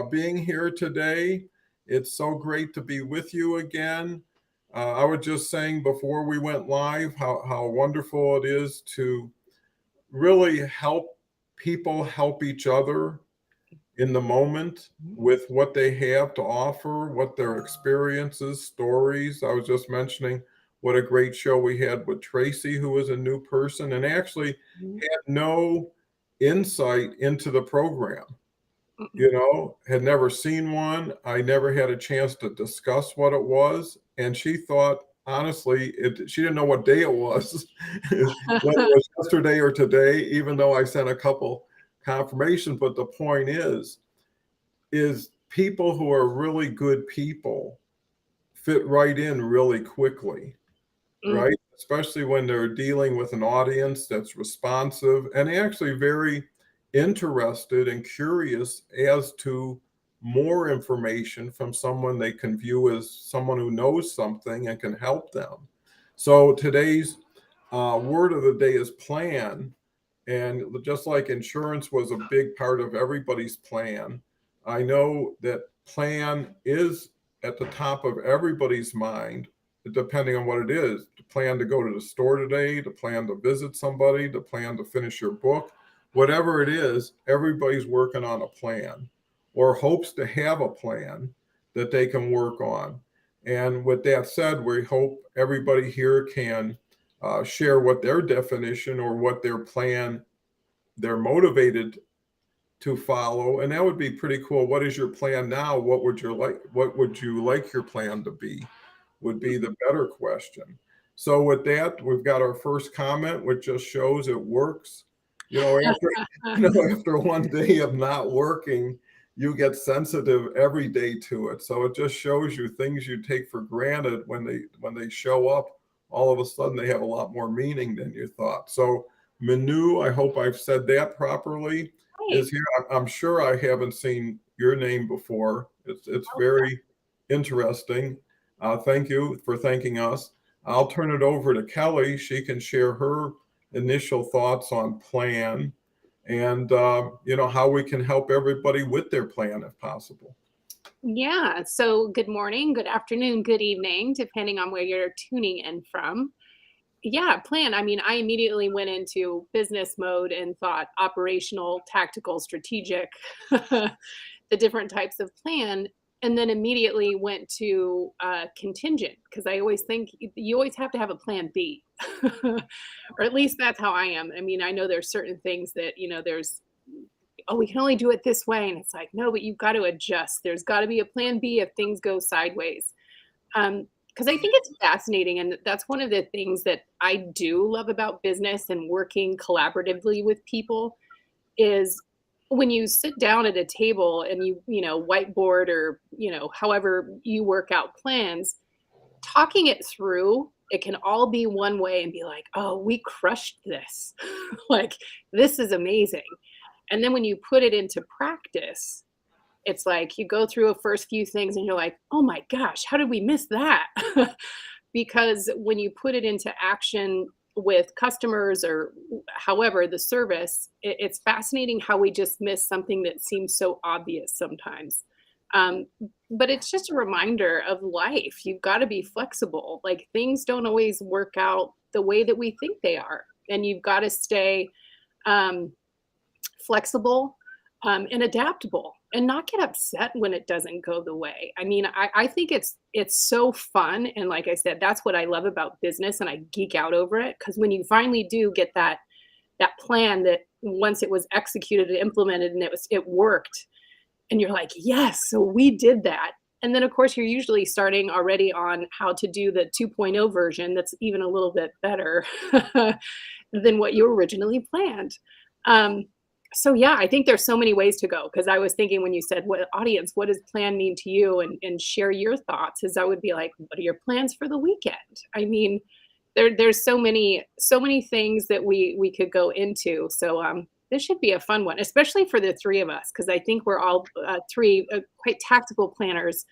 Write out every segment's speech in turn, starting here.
being here today. It's so great to be with you again. I was just saying before we went live how wonderful it is to really help people help each other in the moment with what they have to offer, what their experiences, stories. I was just mentioning what a great show we had with Tracy, who was a new person and actually had no insight into the program. Had never seen one. I never had a chance to discuss what it was. And she thought, honestly, she didn't know what day it was, whether it was yesterday or today, even though I sent a couple confirmations. But the point is people who are really good people fit right in really quickly, right? Especially when they're dealing with an audience that's responsive and actually very interested and curious as to more information from someone they can view as someone who knows something and can help them. So today's word of the day is plan. And just like insurance was a big part of everybody's plan, I know that plan is at the top of everybody's mind, depending on what it is. The plan to go to the store today, the plan to visit somebody, the plan to finish your book, whatever it is, everybody's working on a plan or hopes to have a plan that they can work on. And with that said, we hope everybody here can share what their definition or what their plan they're motivated to follow, and that would be pretty cool. What is your plan now? What would you like your plan to be, would be the better question. So with that, we've got our first comment, which just shows it works. After one day of not working, you get sensitive every day to it. So it just shows you things you take for granted when they show up, all of a sudden they have a lot more meaning than you thought. So Manu, I hope I've said that properly, is here. I'm sure I haven't seen your name before. It's very interesting. Thank you for thanking us. I'll turn it over to Kelly. She can share her initial thoughts on plan and how we can help everybody with their plan if possible. Yeah. So good morning, good afternoon, good evening, depending on where you're tuning in from. Yeah, plan. I mean, I immediately went into business mode and thought operational, tactical, strategic, the different types of plan. And then immediately went to contingent because I always think you always have to have a plan B, or at least that's how I am. I mean, I know there's certain things that, oh, we can only do it this way. And it's like, no, but you've got to adjust. There's got to be a plan B if things go sideways. Because I think it's fascinating. And that's one of the things that I do love about business and working collaboratively with people is when you sit down at a table and whiteboard or, however you work out plans, talking it through, it can all be one way and be like, oh, we crushed this. Like, this is amazing. And then when you put it into practice, it's like you go through a first few things and you're like, oh my gosh, how did we miss that? Because when you put it into action with customers or however the service, it's fascinating how we just miss something that seems so obvious sometimes. Um, but it's just a reminder of life. You've got to be flexible. Like things don't always work out the way that we think they are. And you've got to stay um, flexible and adaptable and not get upset when it doesn't go the way. I mean, I think it's so fun. And like I said, that's what I love about business and I geek out over it. Because when you finally do get that plan that once it was executed and implemented and it worked, and you're like, yes, so we did that. And then of course you're usually starting already on how to do the 2.0 version that's even a little bit better than what you originally planned. So yeah, I think there's so many ways to go because I was thinking when you said what audience, what does plan mean to you and share your thoughts, is I would be like, what are your plans for the weekend? I mean, there's so many things that we could go into. So this should be a fun one, especially for the three of us, because I think we're all three quite tactical planners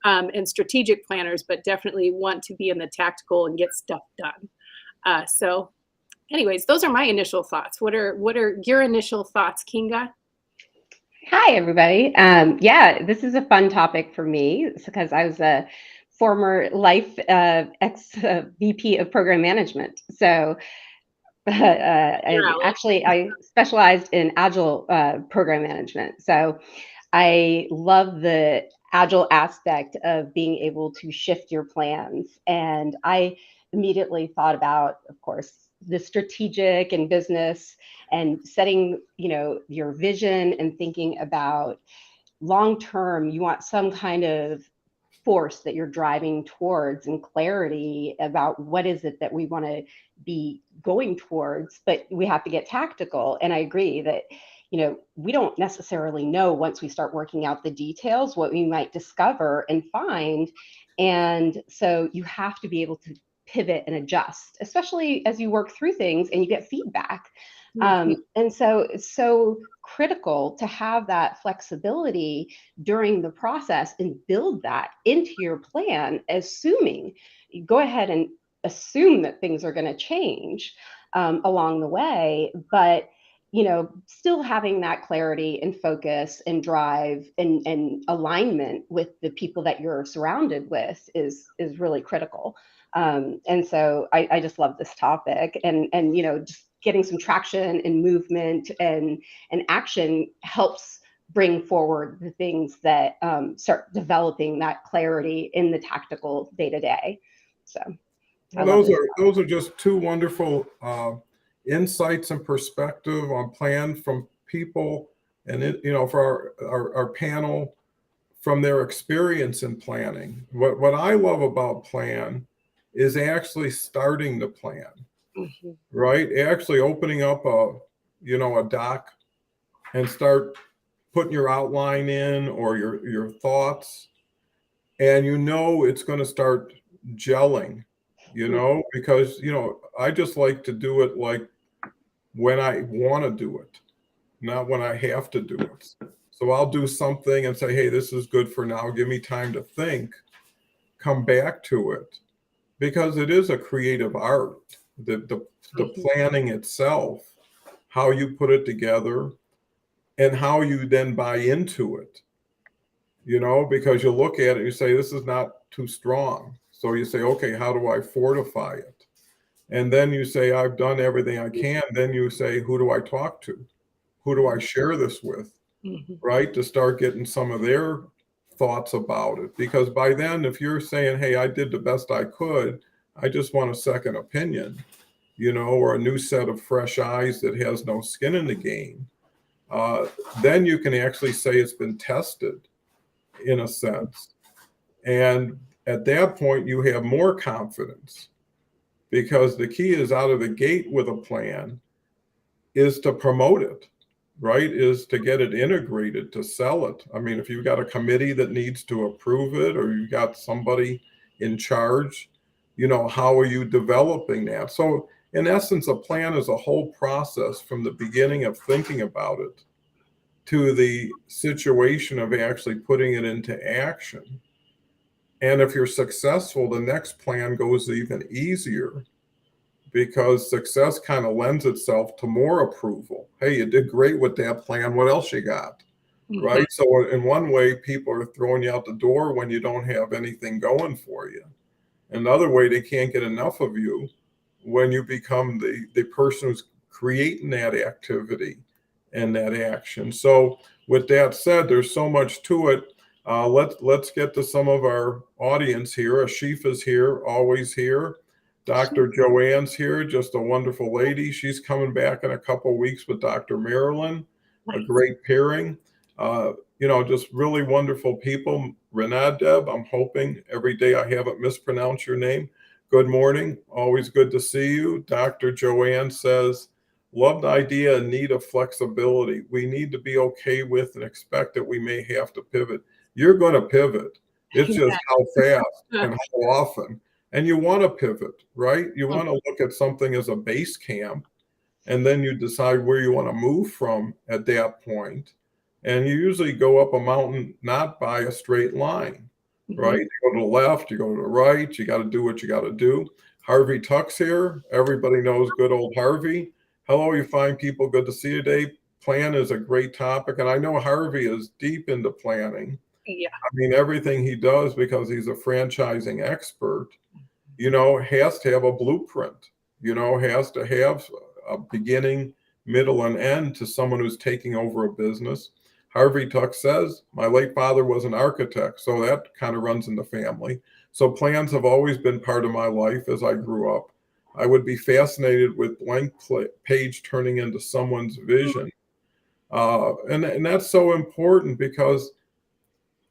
and strategic planners, but definitely want to be in the tactical and get stuff done. So anyways, those are my initial thoughts. What are your initial thoughts, Kinga? Hi, everybody. Yeah, this is a fun topic for me because I was a former life ex VP of program management. So, Your and alley. actually, I specialized in agile program management. So, I love the agile aspect of being able to shift your plans. And I immediately thought about, of course, the strategic and business and setting, your vision and thinking about long term, you want some kind of force that you're driving towards and clarity about what is it that we want to be going towards, but we have to get tactical. And I agree that we don't necessarily know once we start working out the details what we might discover and find. And so you have to be able to pivot and adjust, especially as you work through things and you get feedback. And so it's so critical to have that flexibility during the process and build that into your plan, assuming you go ahead and assume that things are going to change along the way, but still having that clarity and focus and drive and alignment with the people that you're surrounded with is really critical. And so I just love this topic, and just getting some traction and movement and action helps bring forward the things that start developing that clarity in the tactical day to day. So I Well, love those this. are those are just two wonderful insights and perspective on plan from people, and for our panel from their experience in planning. What I love about plan is actually starting the plan, Mhm. right? Actually opening up a doc and start putting your outline in or your thoughts, and it's going to start gelling, because I just like to do it like when I want to do it, not when I have to do it. So I'll do something and say, hey, this is good for now, give me time to think, come back to it, because it is a creative art. The planning itself, how you put it together, and how you then buy into it, because you look at it, you say, this is not too strong. So you say, okay, how do I fortify it? And then you say, I've done everything I can. Then you say, who do I talk to? Who do I share this with? Mhm. Right? To start getting some of their thoughts about it. Because by then, if you're saying, hey, I did the best I could, I just want a second opinion, or a new set of fresh eyes that has no skin in the game, then you can actually say it's been tested in a sense. And at that point, you have more confidence, because the key is out of the gate with a plan is to promote it, right? Is to get it integrated, to sell it. I mean, if you've got a committee that needs to approve it, or you've got somebody in charge, how are you developing that? So, in essence, a plan is a whole process from the beginning of thinking about it to the situation of actually putting it into action. And if you're successful, the next plan goes even easier, because success kind of lends itself to more approval. Hey, you did great with that plan. What else you got? Mhm. Right. So, in one way, people are throwing you out the door when you don't have anything going for you. Another way, they can't get enough of you when you become the person who's creating that activity and that action. So, with that said, there's so much to it. Let's get to some of our audience here. Ashif is here, always here. Dr. Joanne's here, just a wonderful lady. She's coming back in a couple weeks with Dr. Marilyn, a Nice. great pairing. Just really wonderful people. Renadeb, I'm hoping every day I haven't mispronounced your name. Good morning. Always good to see you. Dr. Joanne says, love the idea and need of flexibility. We need to be okay with and expect that we may have to pivot. You're going to pivot. It's just how fast and how often. And you want to pivot, right? You want to look at something as a base camp, and then you decide where you want to move from at that point. And you usually go up a mountain not by a straight line, right? Mhm. You go to the left, you go to the right, you got to do what you got to do. Harvey Tuck's here. Everybody knows good old Harvey. Hello, you fine people. Good to see you today. plan is a great topic. And I know Harvey is deep into planning. Yeah. I mean, everything he does, because he's a franchising expert, you know, has to have a blueprint, you know, has to have a beginning, middle, and end to someone who's taking over a business. Harvey Tuck says, my late father was an architect, so that kind of runs in the family. So plans have always been part of my life as I grew up. I would be fascinated with blank page turning into someone's vision. And that's so important, because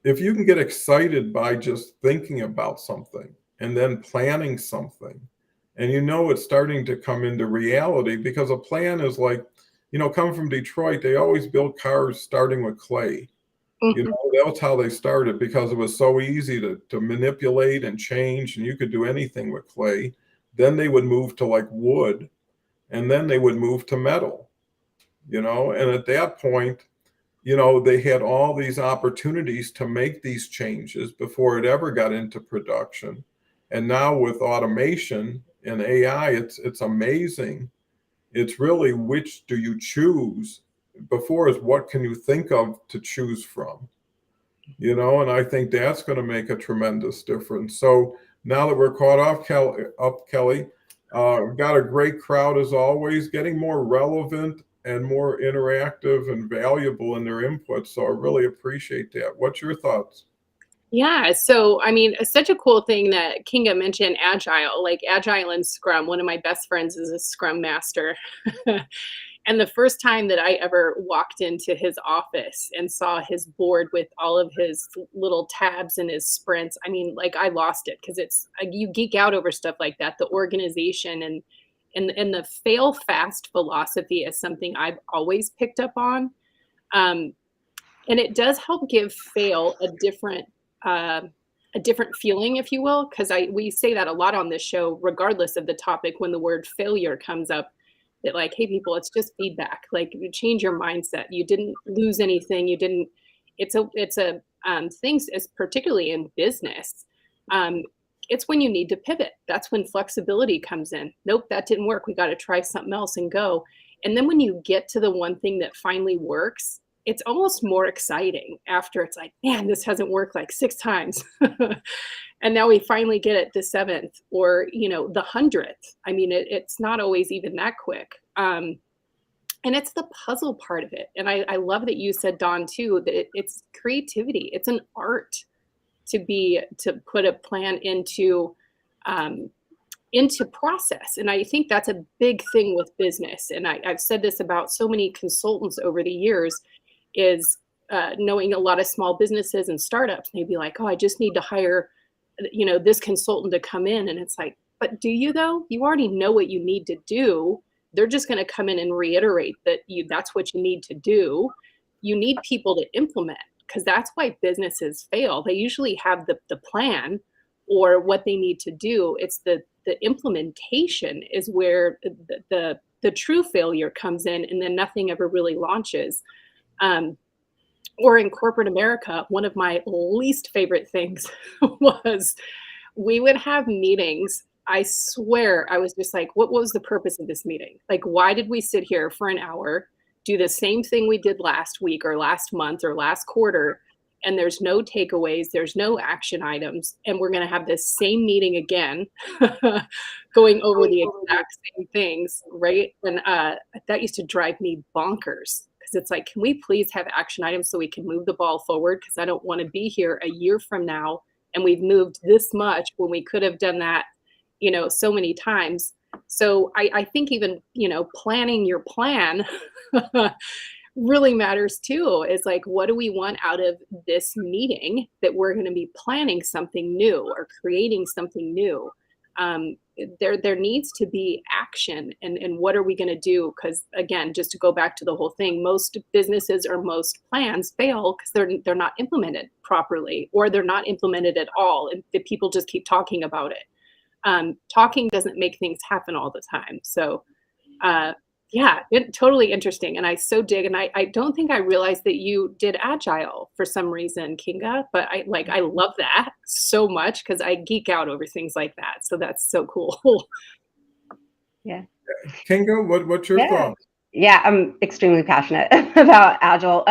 if you can get excited by just thinking about something and then planning something, and you know it's starting to come into reality, because a plan is like, you know, coming from Detroit, they always built cars starting with clay. You Mhm. know, that's how they started, because it was so easy to manipulate and change, and you could do anything with clay. Then they would move to like wood, and then they would move to metal, you know, and at that point, you know, they had all these opportunities to make these changes before it ever got into production. And now with automation and AI, it's amazing. It's really, which do you choose? Before is, what can you think of to choose from? You know, and I think that's going to make a tremendous difference. So now that we're caught up, Kelly, we've got a great crowd as always, getting more relevant and more interactive and valuable in their input. So I really appreciate that. What's your thoughts? Yeah. So, I mean, it's such a cool thing that Kinga mentioned agile, like agile and Scrum. One of my best friends is a Scrum master. And the first time that I ever walked into his office and saw his board with all of his little tabs and his sprints, I mean, like I lost it, because it's you geek out over stuff like that. The organization and the fail fast philosophy is something I've always picked up on. Um, and it does help give fail uh, a different feeling, if you will, because I we say that a lot on this show, regardless of the topic. When the word failure comes up, that like, hey, people, it's just feedback. Like, you change your mindset. You didn't lose anything. You didn't. It's a things, as particularly in business. Um, it's when you need to pivot. That's when flexibility comes in. Nope, that didn't work. We got to try something else and go. And then when you get to the one thing that finally works, it's almost more exciting after. It's like, man, this hasn't worked like 6 times. And now we finally get it the seventh, or, you know, the 100th. I mean, it's not always even that quick. And it's the puzzle part of it. And I love that you said, Don, too, that it's creativity. It's an art to put a plan um, into process. And I think that's a big thing with business. And I've said this about so many consultants over the years, is knowing a lot of small businesses and startups. They'd be like, oh, I just need to hire, you know, this consultant to come in. And it's like, but do you though? You already know what you need to do. They're just going to come in and reiterate that that's what you need to do. You need people to implement, because that's why businesses fail. They usually have the plan or what they need to do. It's the implementation is where the true failure comes in, and then nothing ever really launches. Or in corporate America, one of my least favorite things was we would have meetings. I swear, I was just like, what was the purpose of this meeting? Like, why did we sit here for an hour, do the same thing we did last week or last month or last quarter, and there's no takeaways, there's no action items, and we're going to have this same meeting again, going over the exact same things, right? And that used to drive me bonkers, because it's like, can we please have action items so we can move the ball forward? Because I don't want to be here a year from now and we've moved this much when we could have done that, you know, so many times. So I think even, you know, planning your plan really matters too. Is like, what do we want out of this meeting, that we're going to be planning something new or creating something new? There needs to be action, and what are we going to do? Because again, just to go back to the whole thing, most businesses or most plans fail because they're not implemented properly, or they're not implemented at all, and the people just keep talking about it. Talking doesn't make things happen all the time. So yeah, totally interesting. And I so dig. And I don't think I realized that you did agile for some reason, Kinga, but I love that so much, because I geek out over things like that. So that's so cool. Yeah. Kinga, what's your Yeah. thought? Yeah, I'm extremely passionate about Agile.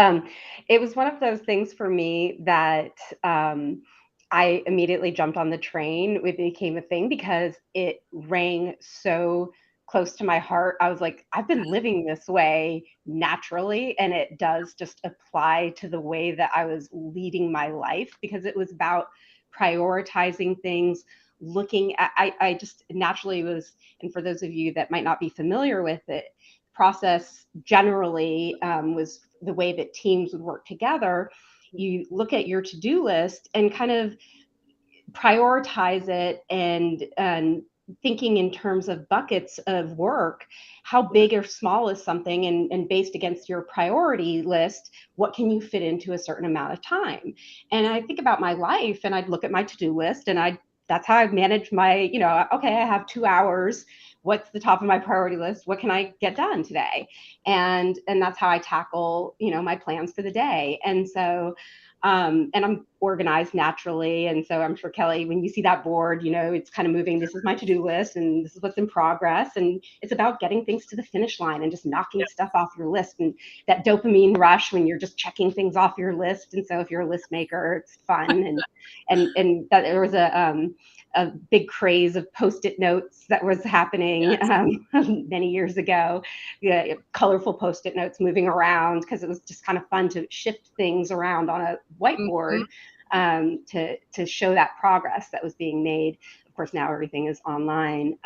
It was one of those things for me that I immediately jumped on the train. It became a thing because it rang so close to my heart. I was like, I've been living this way naturally, and it does just apply to the way that I was leading my life because it was about prioritizing things, looking at, I just naturally was, and for those of you that might not be familiar with it, process generally was the way that teams would work together. You look at your to-do list and kind of prioritize it and thinking in terms of buckets of work, how big or small is something, and based against your priority list, what can you fit into a certain amount of time? And I think about my life and I'd look at my to-do list and that's how I manage my, okay, I have 2 hours. What's the top of my priority list? What can I get done today? And that's how I tackle, my plans for the day. And so and I'm organized naturally. And so I'm sure, Kelly, when you see that board, it's kind of moving. This is my to-do list and this is what's in progress. And it's about getting things to the finish line and just knocking stuff off your list, and that dopamine rush when you're just checking things off your list. And so if you're a list maker, it's fun. And that there was a big craze of Post-it notes that was happening many years ago. Yeah, colorful Post-it notes moving around because it was just kind of fun to shift things around on a whiteboard to show that progress that was being made. Of course, now everything is online.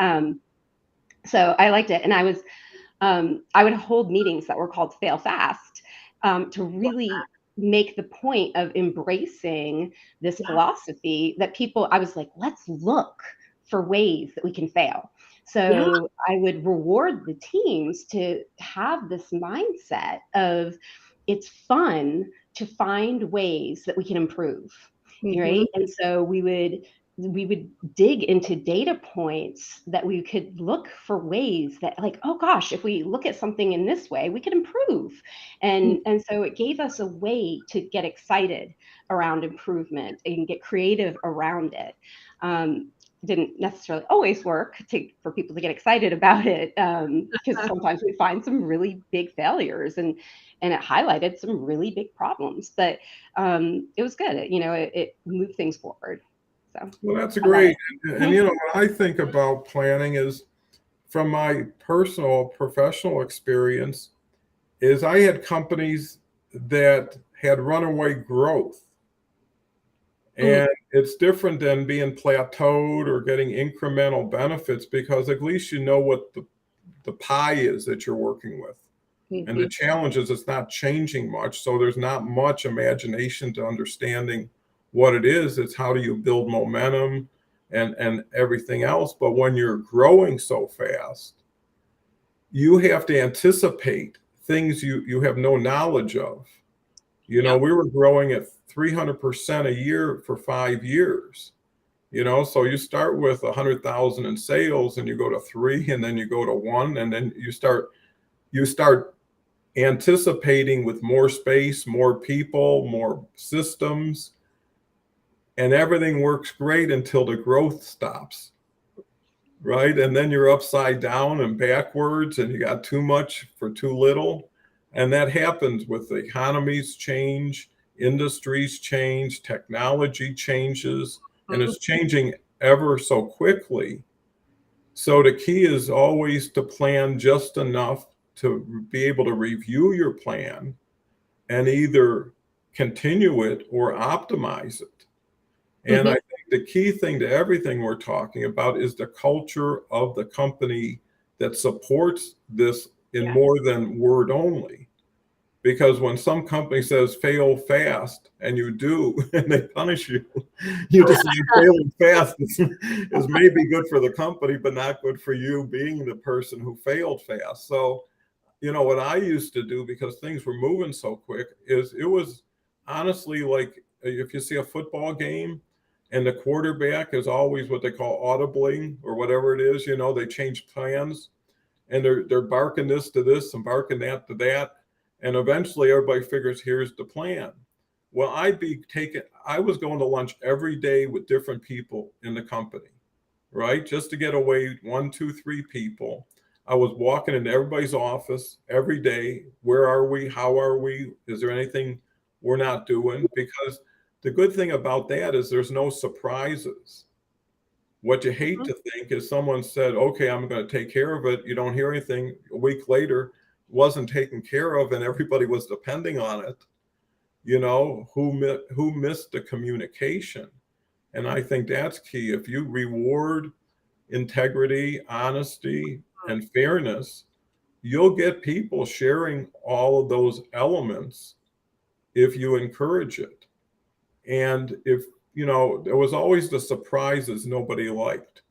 So I liked it, and I would hold meetings that were called Fail Fast to really make the point of embracing this philosophy that I was like, let's look for ways that we can fail. So I would reward the teams to have this mindset of it's fun to find ways that we can improve, right? And so we would dig into data points that we could look for ways that, like, oh gosh, if we look at something in this way, we could improve. And so it gave us a way to get excited around improvement and get creative around it. Didn't necessarily always work for people to get excited about it, because sometimes we find some really big failures and it highlighted some really big problems, but it was good. It moved things forward. So, well, that's great. And what I think about planning is, from my personal professional experience, is I had companies that had runaway growth. And it's different than being plateaued or getting incremental benefits, because at least you know what the pie is that you're working with. And the challenge is it's not changing much. So there's not much imagination to understanding what it is. It's how do you build momentum and everything else. But when you're growing so fast, you have to anticipate things you have no knowledge of. We were growing at 300% a year for 5 years. So you start with 100,000 in sales, and you go to 3, and then you go to 1, and then you start anticipating with more space, more people, more systems, and everything works great until the growth stops, right? And then you're upside down and backwards, and you got too much for too little. And that happens with the economies change, industries change, technology changes, and it's changing ever so quickly. So the key is always to plan just enough to be able to review your plan and either continue it or optimize it. And I think the key thing to everything we're talking about is the culture of the company that supports this in more than word only. Because when some company says fail fast, and you do, and they punish you, you just failing fast is maybe good for the company, but not good for you being the person who failed fast. So, what I used to do, because things were moving so quick, is it was honestly like if you see a football game and the quarterback is always what they call audibling or whatever it is, they change plans and they're barking this to this and barking that to that. And eventually everybody figures, here's the plan. Well, I was going to lunch every day with different people in the company, right? Just to get away 1, 2, 3 people. I was walking into everybody's office every day. Where are we? How are we? Is there anything we're not doing? Because the good thing about that is there's no surprises. What you hate to think is someone said, okay, I'm going to take care of it. You don't hear anything. A week later, it wasn't taken care of, and everybody was depending on it. You know, who missed the communication? And I think that's key. If you reward integrity, honesty, and fairness, you'll get people sharing all of those elements if you encourage it. And if, you know, there was always the surprises nobody liked,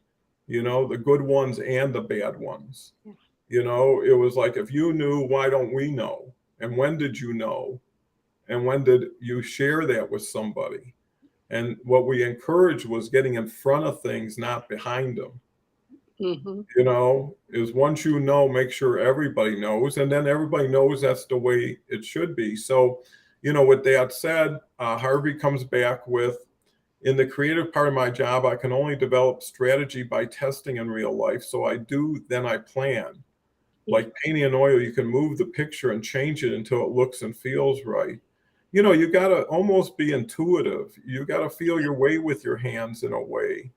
you know, the good ones and the bad ones. Yeah. You know, it was like, if you knew, why don't we know? And when did you know? And when did you share that with somebody? And what we encouraged was getting in front of things, not behind them. Mm-hmm. You know, is once you know, make sure everybody knows, and then everybody knows that's the way it should be. So, you know, with that said, Harvey comes back with, in the creative part of my job, I can only develop strategy by testing in real life. So I do, then I plan. Like painting in oil, you can move the picture and change it until it looks and feels right. You know, you got to almost be intuitive. You got to feel your way with your hands in a way.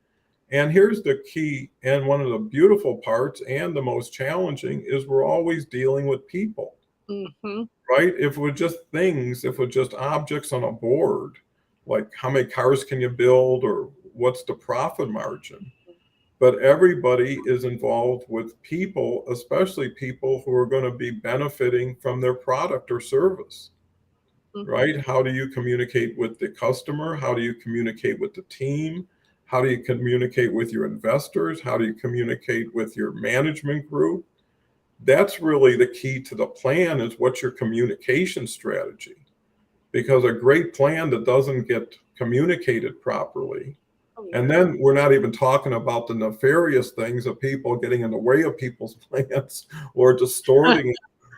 And here's the key, and one of the beautiful parts and the most challenging is we're always dealing with people, Mm-hmm. right? If we're just things, if we're just objects on a board, like how many cars can you build or what's the profit margin? But everybody is involved with people, especially people who are going to be benefiting from their product or service, right? How do you communicate with the customer? How do you communicate with the team? How do you communicate with your investors? How do you communicate with your management group? That's really the key to the plan, is what's your communication strategy? Because a great plan that doesn't get communicated properly, and then we're not even talking about the nefarious things of people getting in the way of people's plans or distorting it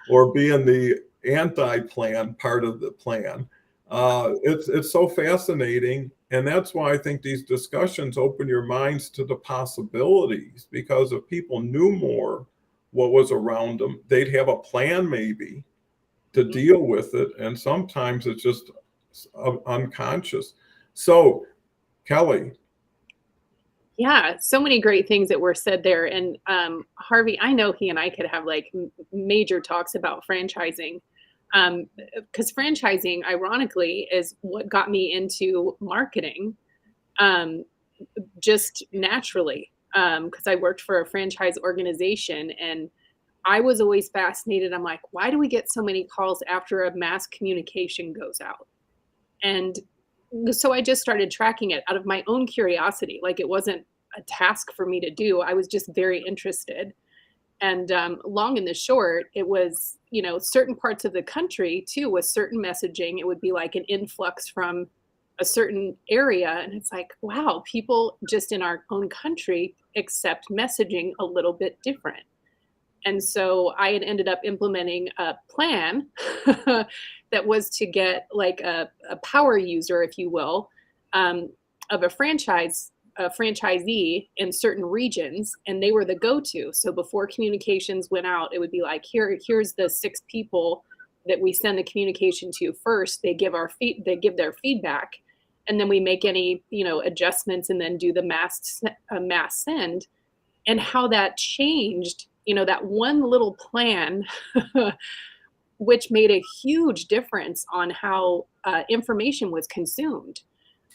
or being the anti-plan part of the plan. It's so fascinating. And that's why I think these discussions open your minds to the possibilities, because if people knew more what was around them, they'd have a plan maybe to deal with it. And sometimes it's just unconscious. So, Kelly. Yeah, so many great things that were said there. And Harvey, I know he and I could have like major talks about franchising. Because franchising, ironically, is what got me into marketing, just naturally. Because I worked for a franchise organization, and I was always fascinated. I'm like, why do we get so many calls after a mass communication goes out? And so I just started tracking it out of my own curiosity. Like, it wasn't a task for me to do. I was just very interested. And long and the short, it was, you know, certain parts of the country too, with certain messaging, it would be like an influx from a certain area. And it's like, wow, people just in our own country accept messaging a little bit different. And so I had ended up implementing a plan that was to get like a power user, if you will, of a franchisee in certain regions, and they were the go-to. So before communications went out, it would be like, here's the 6 people that we send the communication to first. They give their feedback, and then we make any, you know, adjustments, and then do the mass send. And how that changed, you know, that one little plan, which made a huge difference on how information was consumed.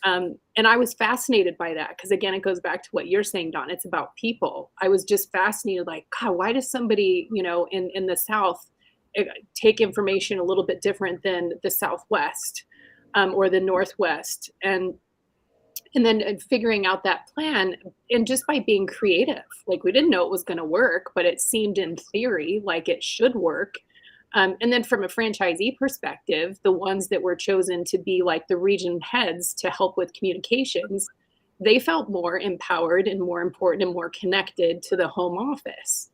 And I was fascinated by that, because again, it goes back to what you're saying, Don. It's about people. I was just fascinated, like, God, why does somebody, you know, in the South take information a little bit different than the Southwest or the Northwest? And then figuring out that plan, and just by being creative. Like, we didn't know it was going to work, but it seemed in theory like it should work. And then from a franchisee perspective, the ones that were chosen to be like the region heads to help with communications, they felt more empowered and more important and more connected to the home office.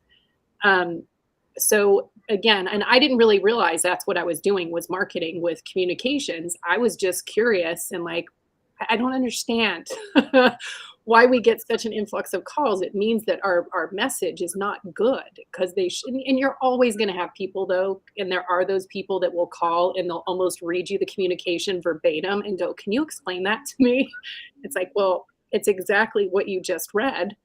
So again, and I didn't really realize that's what I was doing, was marketing with communications. I was just curious and like, I don't understand why we get such an influx of calls. It means that our message is not good because they should. And you're always going to have people though, and there are those people that will call and they'll almost read you the communication verbatim and go, "Can you explain that to me?" It's like, well, it's exactly what you just read.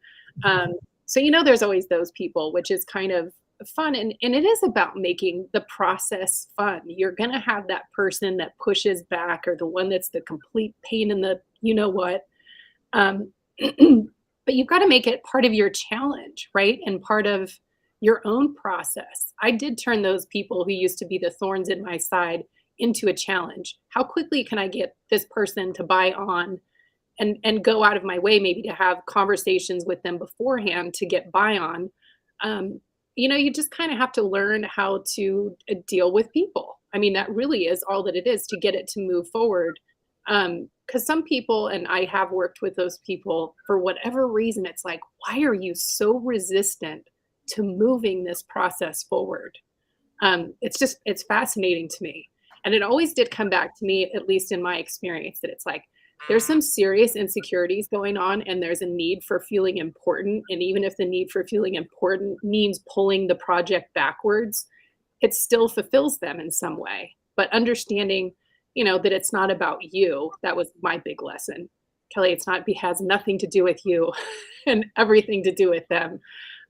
So there's always those people, which is kind of fun, and it is about making the process fun. You're going to have that person that pushes back or the one that's the complete pain in the what. um, but you've got to make it part of your challenge, right, and part of your own process. I did turn those people who used to be the thorns in my side into a challenge. How quickly can I get this person to buy on and go out of my way maybe to have conversations with them beforehand to get buy on. You just kind of have to learn how to deal with people. I mean, that really is all that it is to get it to move forward. Because some people, and I have worked with those people, for whatever reason, it's like, why are you so resistant to moving this process forward? It's fascinating to me. And it always did come back to me, at least in my experience, that it's like, there's some serious insecurities going on and there's a need for feeling important. And even if the need for feeling important means pulling the project backwards, it still fulfills them in some way. But understanding, that it's not about you. That was my big lesson. Kelly, has nothing to do with you and everything to do with them.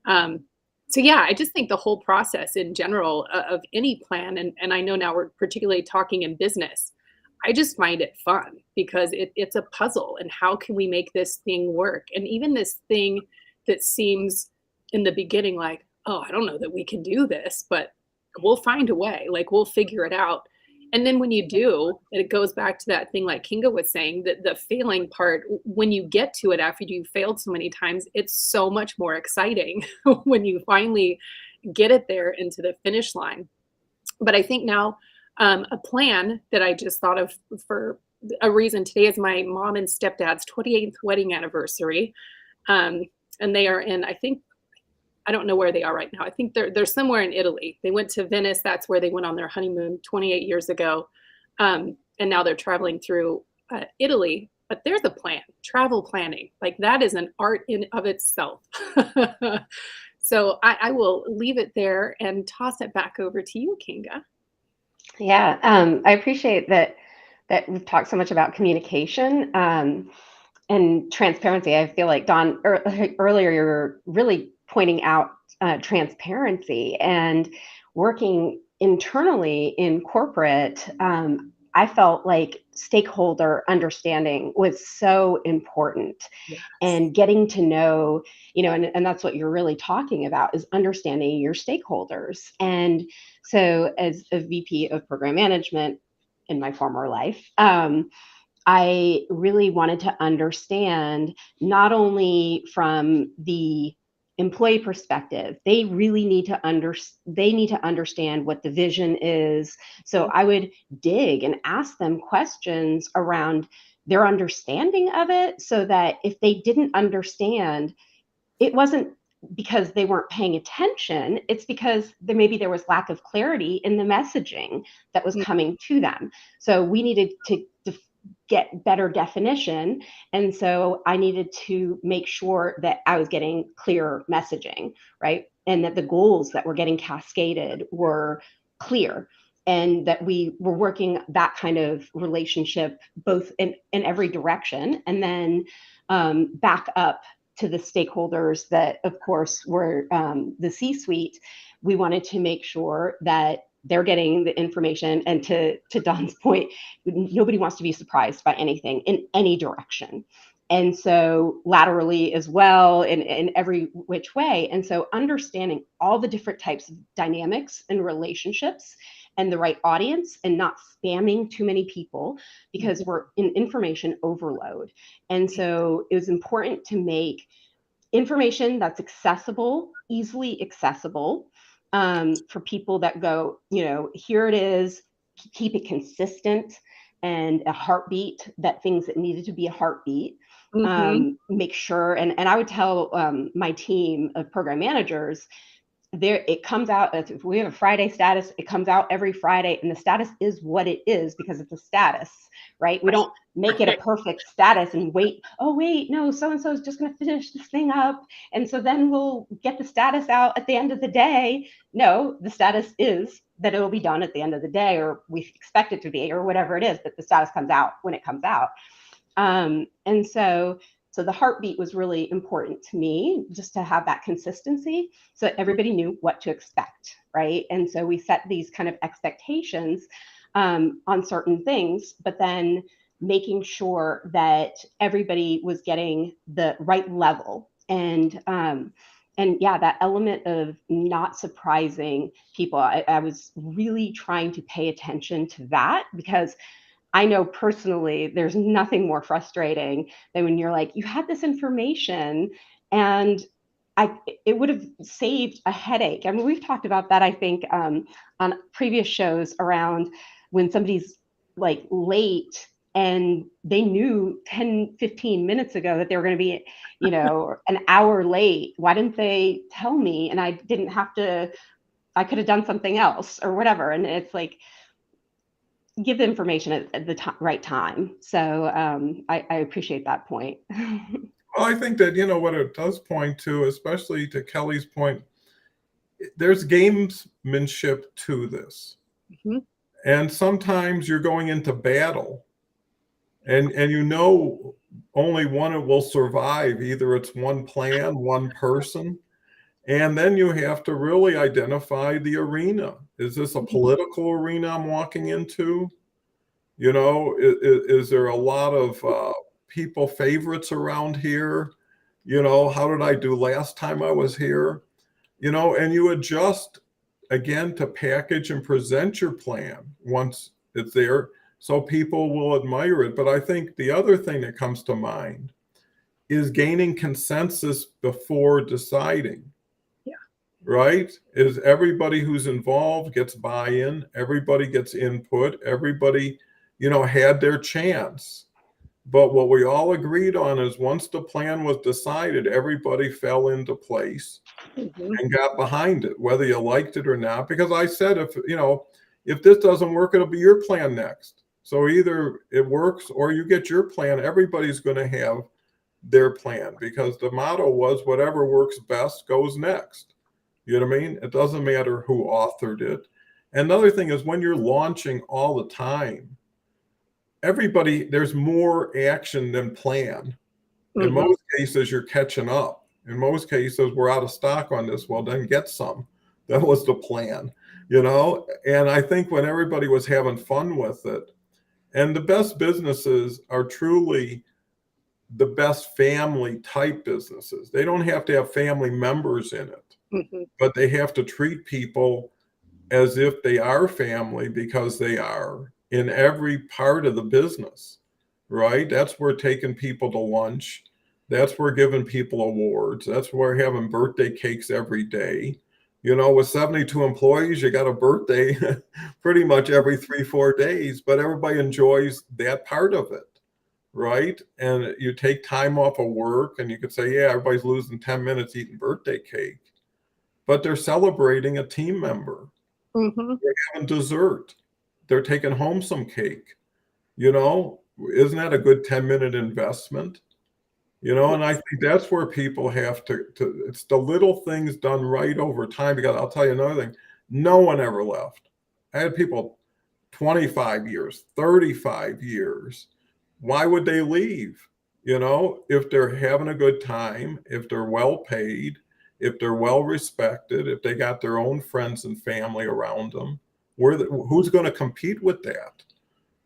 So yeah, I just think the whole process in general of any plan, and I know now we're particularly talking in business, I just find it fun because it's a puzzle, and how can we make this thing work? And even this thing that seems in the beginning like, oh, I don't know that we can do this, but we'll find a way, like we'll figure it out. And then when you do, and it goes back to that thing like Kinga was saying, that the failing part, when you get to it after you failed so many times, it's so much more exciting when you finally get it there into the finish line. But I think now, a plan that I just thought of for a reason. Today is my mom and stepdad's 28th wedding anniversary. And they are in, I don't know where they are right now. I think they're somewhere in Italy. They went to Venice. That's where they went on their honeymoon 28 years ago. And now they're traveling through Italy. But there's a plan, travel planning. Like that is an art in of itself. So I will leave it there and toss it back over to you, Kinga. Yeah, I appreciate that we've talked so much about communication and transparency. I feel like Dawn earlier you were really pointing out transparency and working internally in corporate. I felt like stakeholder understanding was so important. Yes. And getting to know, and that's what you're really talking about, is understanding your stakeholders. And so as a VP of program management in my former life, I really wanted to understand not only from the employee perspective, they really need to understand what the vision is. So I would dig and ask them questions around their understanding of it, so that if they didn't understand, it wasn't because they weren't paying attention, it's because maybe there was lack of clarity in the messaging that was coming to them. So we needed to get better definition. And so I needed to make sure that I was getting clear messaging, right? And that the goals that were getting cascaded were clear, and that we were working that kind of relationship both in every direction, and then back up to the stakeholders that, of course, were the C-suite. We wanted to make sure that they're getting the information. And to Dawn's point, nobody wants to be surprised by anything in any direction. And so laterally as well, in every which way. And so understanding all the different types of dynamics and relationships and the right audience, and not spamming too many people, because we're in information overload. And so it was important to make information that's accessible, easily accessible, for people that go, here it is, keep it consistent, and a heartbeat, that things that needed to be a heartbeat. Make sure, and I would tell my team of program managers, there, it comes out, if we have a Friday status, it comes out every Friday, and the status is what it is because it's a status, right? We don't make it a perfect status and wait, oh wait, no, so-and-so is just going to finish this thing up, and so then we'll get the status out at the end of the day. No, the status is that it'll be done at the end of the day, or we expect it to be, or whatever it is, but the status comes out when it comes out. And so the heartbeat was really important to me, just to have that consistency so that everybody knew what to expect, right? And so we set these kind of expectations on certain things, but then making sure that everybody was getting the right level. And yeah, that element of not surprising people, I was really trying to pay attention to that, because I know personally there's nothing more frustrating than when you're like, you had this information and it would have saved a headache. I mean, we've talked about that, I think, on previous shows around when somebody's like late and they knew 10, 15 minutes ago that they were going to be, an hour late. Why didn't they tell me? And I didn't have to, I could have done something else or whatever. And it's like, give the information at the right time. So I appreciate that point. Well, I think that, what it does point to, especially to Kelly's point, there's gamesmanship to this. Mm-hmm. And sometimes you're going into battle and only one will survive. Either it's one plan, one person. And then you have to really identify the arena. Is this a political arena I'm walking into? Is there a lot of people favorites around here? How did I do last time I was here? And you adjust again to package and present your plan once it's there so people will admire it. But I think the other thing that comes to mind is gaining consensus before deciding. Right? Is everybody who's involved gets buy-in, everybody gets input, everybody, had their chance. But what we all agreed on is once the plan was decided, everybody fell into place and got behind it, whether you liked it or not. Because I said, if this doesn't work, it'll be your plan next. So either it works or you get your plan. Everybody's going to have their plan, because the motto was whatever works best goes next. You know what I mean? It doesn't matter who authored it. Another thing is when you're launching all the time, there's more action than plan. In most cases, you're catching up. In most cases, we're out of stock on this. Well, then get some. That was the plan, And I think when everybody was having fun with it, and the best businesses are truly the best family type businesses. They don't have to have family members in it. But they have to treat people as if they are family, because they are in every part of the business, right? That's where taking people to lunch. That's where giving people awards. That's where having birthday cakes every day. With 72 employees, you got a birthday pretty much every 3-4 days, but everybody enjoys that part of it, right? And you take time off of work and you could say, yeah, everybody's losing 10 minutes eating birthday cake. But they're celebrating a team member. They're having dessert. They're taking home some cake. Isn't that a good 10-minute investment? And I think that's where people have to, it's the little things done right over time. Because I'll tell you another thing, no one ever left. I had people 25 years, 35 years. Why would they leave? If they're having a good time, if they're well paid, if they're well respected, if they got their own friends and family around them, who's going to compete with that,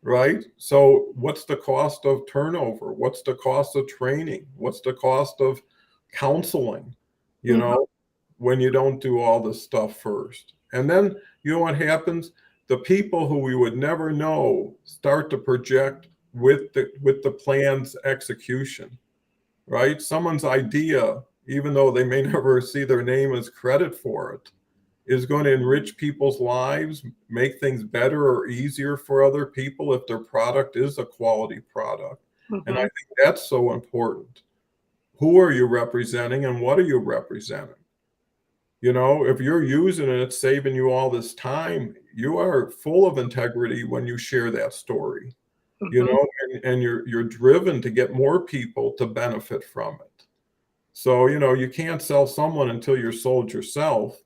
right? So what's the cost of turnover? What's the cost of training? What's the cost of counseling, when you don't do all this stuff first? And then, what happens? The people who we would never know start to project with the plan's execution, right? Someone's idea, even though they may never see their name as credit for it, is going to enrich people's lives, make things better or easier for other people if their product is a quality product. And I think that's so important. Who are you representing and what are you representing? You know, if you're using it, it's saving you all this time. You are full of integrity when you share that story, you Mhm. know, and you're driven to get more people to benefit from it. So, you know, you can't sell someone until you're sold yourself,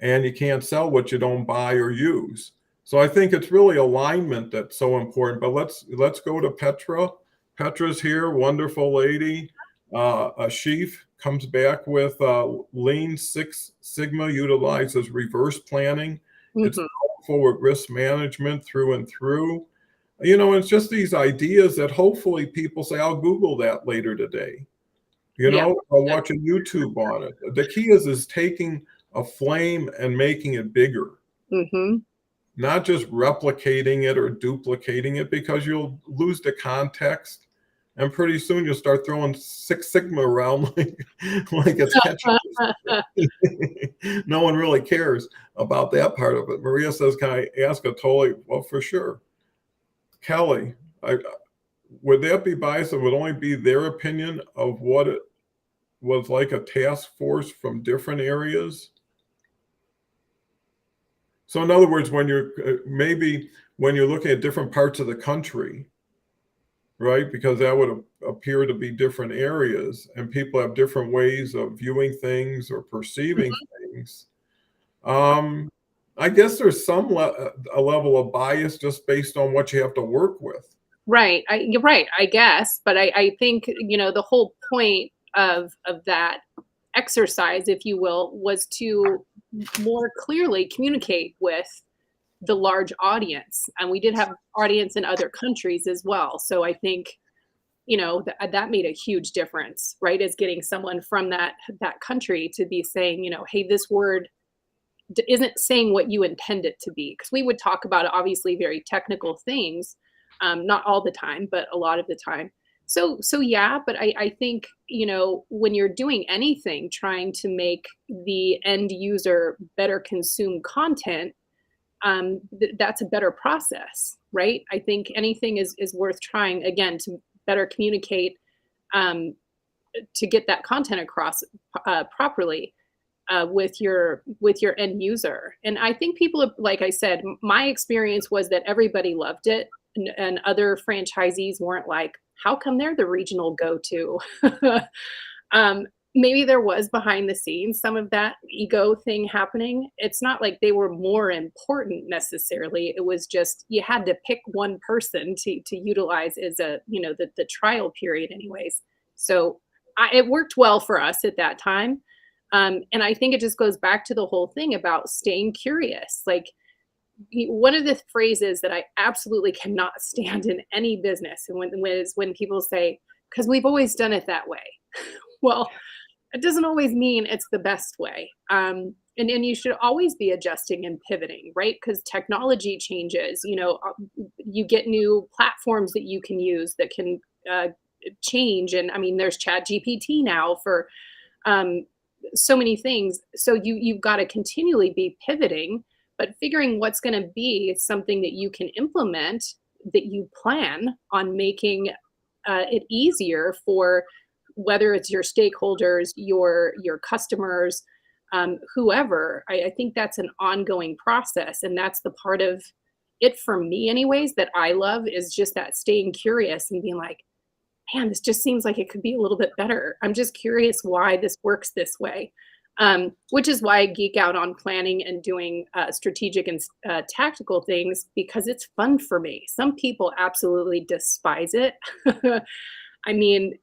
and you can't sell what you don't buy or use. So I think it's really alignment that's so important. But let's go to Petra. Petra's here, wonderful lady. Ashif comes back with Lean Six Sigma utilizes reverse planning. It's Mhm. helpful with risk management through and through. You know, it's just these ideas that hopefully people say, I'll Google that later today. You Yeah. know, I'll watch a YouTube on it. The key is taking a flame and making it bigger, Mhm. not just replicating it or duplicating it, because you'll lose the context. And pretty soon you'll start throwing Six Sigma around like it's catchy. No one really cares about that part of it. Maria says, can I ask a totally, well, for sure. Kelly, would that be biased? It would only be their opinion of what it was like a task force from different areas? So in other words, when you're maybe when you're looking at different parts of the country, right? Because that would appear to be different areas, and people have different ways of viewing things or perceiving things. Um, I guess there's a level of bias just based on what you have to work with. Right. You're right, I guess. But I think, the whole point of that exercise, if you will, was to more clearly communicate with the large audience. And we did have audience in other countries as well. So I think, that made a huge difference, right? Is getting someone from that country to be saying, hey, this word isn't saying what you intend it to be. Because we would talk about obviously very technical things, not all the time, but a lot of the time. So yeah, but I think when you're doing anything, trying to make the end user better consume content, that's a better process, right? I think anything is worth trying again to better communicate, um, to get that content across properly with your end user. And I think people, like I said, my experience was that everybody loved it, and other franchisees weren't like, how come they're the regional go-to? um, Maybe there was behind the scenes some of that ego thing happening. It's not like they were more important necessarily. It was just you had to pick one person to utilize as the trial period anyways. So it worked well for us at that time. And I think it just goes back to the whole thing about staying curious. Like one of the phrases that I absolutely cannot stand in any business, and when people say, "Because we've always done it that way." Well, it doesn't always mean it's the best way. And you should always be adjusting and pivoting, right? Because technology changes. You get new platforms that you can use that can change. And I mean, there's Chat GPT now for um, so many things. So you've got to continually be pivoting, but figuring what's going to be something that you can implement, that you plan on making it easier for whether it's your stakeholders, your customers, whoever. I think that's an ongoing process, and that's the part of it for me, anyways, that I love is just that staying curious and being like, man, this just seems like it could be a little bit better. I'm just curious why this works this way. Which is why I geek out on planning and doing strategic and tactical things, because it's fun for me. Some people absolutely despise it. I mean,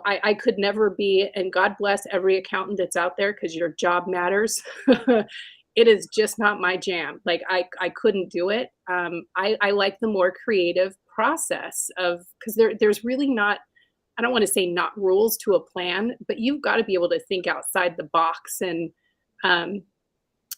I could never be, and God bless every accountant that's out there because your job matters. It is just not my jam. Like I couldn't do it. I like the more creative process of, because there's really not, I don't want to say not rules to a plan, but you've got to be able to think outside the box, um,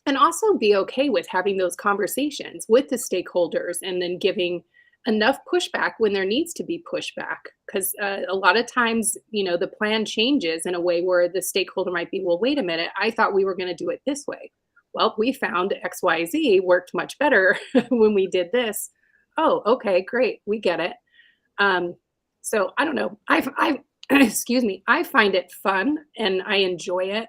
and also be okay with having those conversations with the stakeholders and then giving enough pushback when there needs to be pushback. Because a lot of times, the plan changes in a way where the stakeholder might be, well, wait a minute, I thought we were going to do it this way. Well, we found XYZ worked much better when we did this. Oh, okay, great. We get it. So I don't know. Excuse me. I find it fun and I enjoy it.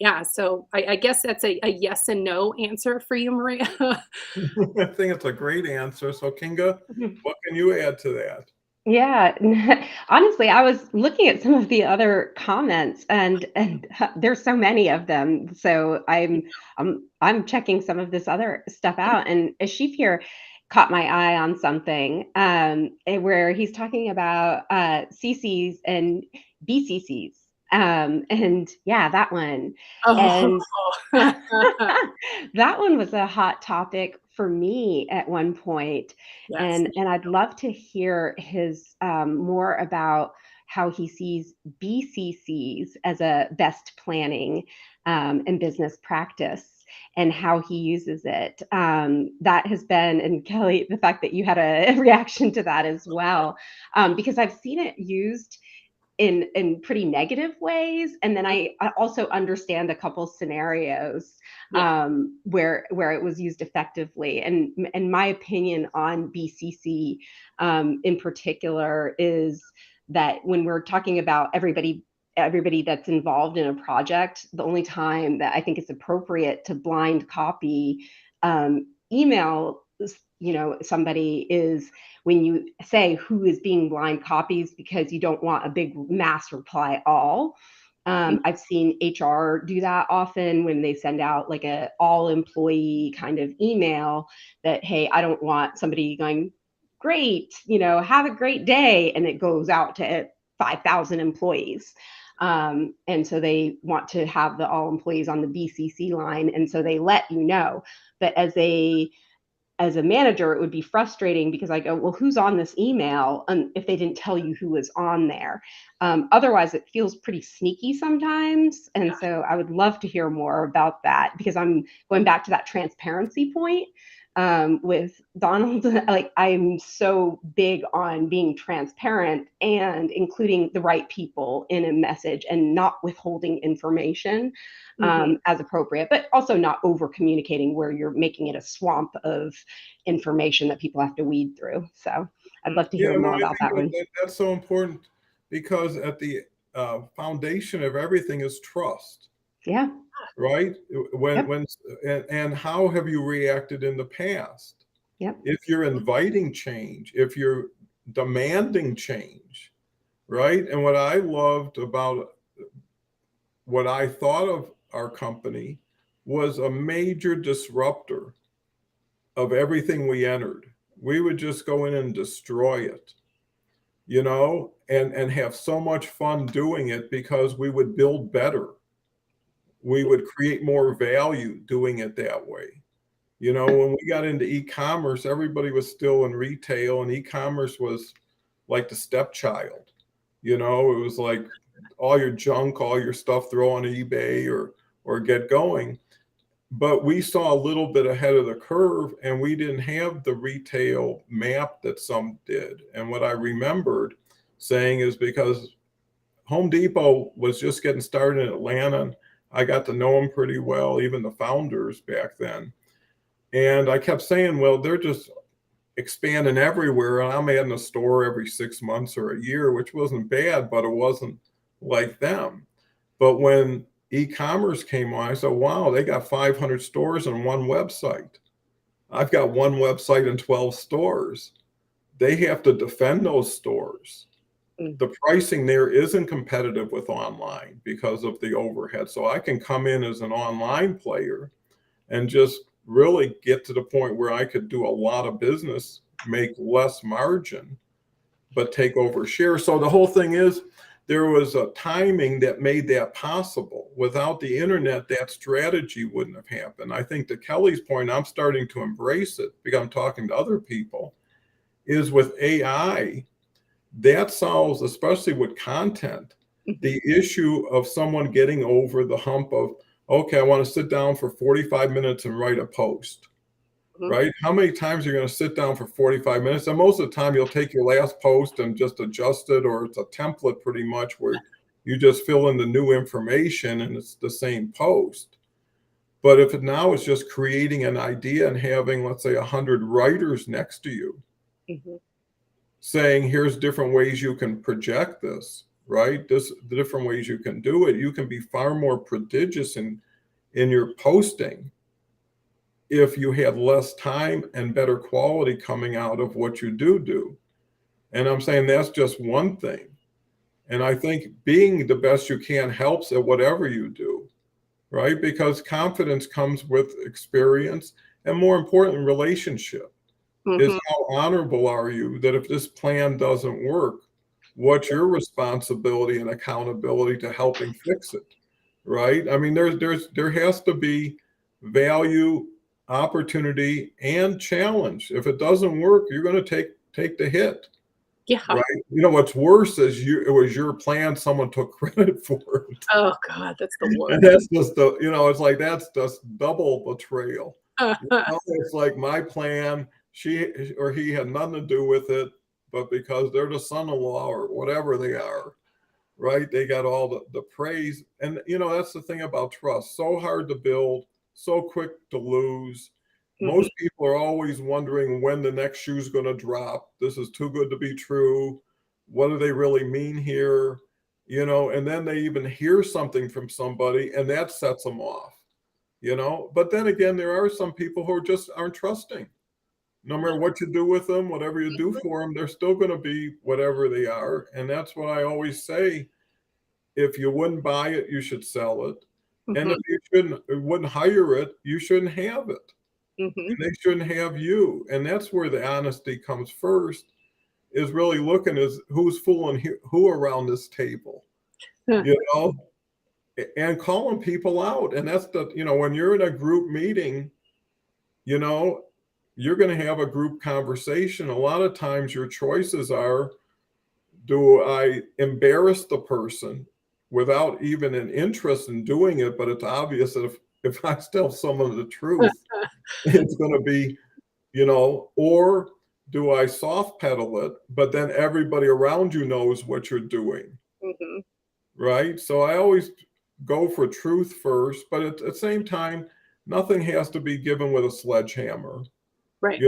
Yeah, so I guess that's a yes and no answer for you, Maria. I think it's a great answer. So, Kinga, what can you add to that? Yeah, honestly, I was looking at some of the other comments and there's so many of them. So I'm checking some of this other stuff out. And Ashif here caught my eye on something where he's talking about CCs and BCCs. And yeah, that one. Oh. And that one was a hot topic for me at one point, Yes. and I'd love to hear his more about how he sees BCCs as a best planning and business practice and how he uses it. That has been, and Kelly, the fact that you had a reaction to that as well, because I've seen it used in pretty negative ways, and then I also understand a couple scenarios Yeah. where it was used effectively. And my opinion on BCC in particular is that when we're talking about everybody that's involved in a project, the only time that I think it's appropriate to blind copy email, somebody is when you say who is being blind copies because you don't want a big mass reply all. I've seen HR do that often when they send out like a all employee kind of email that, hey, I don't want somebody going, great, have a great day. And it goes out to 5,000 employees. And so they want to have the all employees on the BCC line. And so they let you know. But as a manager, it would be frustrating because I go, well, who's on this email? And if they didn't tell you who was on there, otherwise it feels pretty sneaky sometimes. And so I would love to hear more about that because I'm going back to that transparency point with Donald. Like I'm so big on being transparent and including the right people in a message and not withholding information as appropriate, but also not over communicating where you're making it a swamp of information that people have to weed through. So I'd love to Yeah, hear no, more I about think that one. that's so important because at the foundation of everything is trust, Yeah. right? Yep. And how have you reacted in the past? Yep. If you're inviting change, if you're demanding change, right? And what I loved about what I thought of our company was a major disruptor of everything we entered. We would just go in and destroy it, and have so much fun doing it because we would build better. We would create more value doing it that way. When we got into e-commerce, everybody was still in retail, and e-commerce was like the stepchild. It was like all your junk, all your stuff, throw on eBay or get going. But we saw a little bit ahead of the curve, and we didn't have the retail map that some did. And what I remembered saying is because Home Depot was just getting started in Atlanta, and I got to know them pretty well, even the founders back then. And I kept saying, well, they're just expanding everywhere, and I'm adding a store every 6 months or a year, which wasn't bad, but it wasn't like them. But when e-commerce came on, I said, wow, they got 500 stores on one website. I've got one website and 12 stores. They have to defend those stores. The pricing there isn't competitive with online because of the overhead. So I can come in as an online player and just really get to the point where I could do a lot of business, make less margin, but take over share. So the whole thing is there was a timing that made that possible. Without the internet, that strategy wouldn't have happened. I think to Kelly's point, I'm starting to embrace it because I'm talking to other people, is with AI, that solves, especially with content, the issue of someone getting over the hump of, okay, I want to sit down for 45 minutes and write a post. Right? How many times are you going to sit down for 45 minutes? And most of the time, you'll take your last post and just adjust it, or it's a template pretty much where you just fill in the new information and it's the same post. But if now it's just creating an idea and having, let's say, 100 writers next to you saying, here's different ways you can project this, right? The different ways you can do it. You can be far more prodigious in your posting if you had less time and better quality coming out of what you do. And I'm saying that's just one thing. And I think being the best you can helps at whatever you do, right? Because confidence comes with experience and, more important, relationship. Is how honorable are you that if this plan doesn't work, what's your responsibility and accountability to helping fix it, right? I mean, there has to be value, opportunity, and challenge. If it doesn't work, you're going to take the hit. Yeah. Right. You know, what's worse is it was your plan, someone took credit for it. Oh God, that's the worst. And that's just it's like, that's just double betrayal. It's like my plan, she or he had nothing to do with it, but because they're the son-in-law or whatever they are, right? They got all the praise. And that's the thing about trust. So hard to build, so quick to lose. Most people are always wondering when the next shoe's going to drop. This is too good to be true. What do they really mean here? And then they even hear something from somebody and that sets them off, But then again, there are some people who aren't trusting. No matter what you do with them, whatever you do for them, they're still going to be whatever they are. And that's what I always say. If you wouldn't buy it, you should sell it. And if you wouldn't hire it, you shouldn't have it. And they shouldn't have you. And that's where the honesty comes first, is really looking at who's fooling who around this table, and calling people out. And that's when you're in a group meeting, you're going to have a group conversation. A lot of times your choices are, do I embarrass the person without even an interest in doing it? But it's obvious that if I tell someone the truth, it's going to be, or do I soft pedal it, but then everybody around you knows what you're doing, right? So I always go for truth first, but at the same time, nothing has to be given with a sledgehammer, right?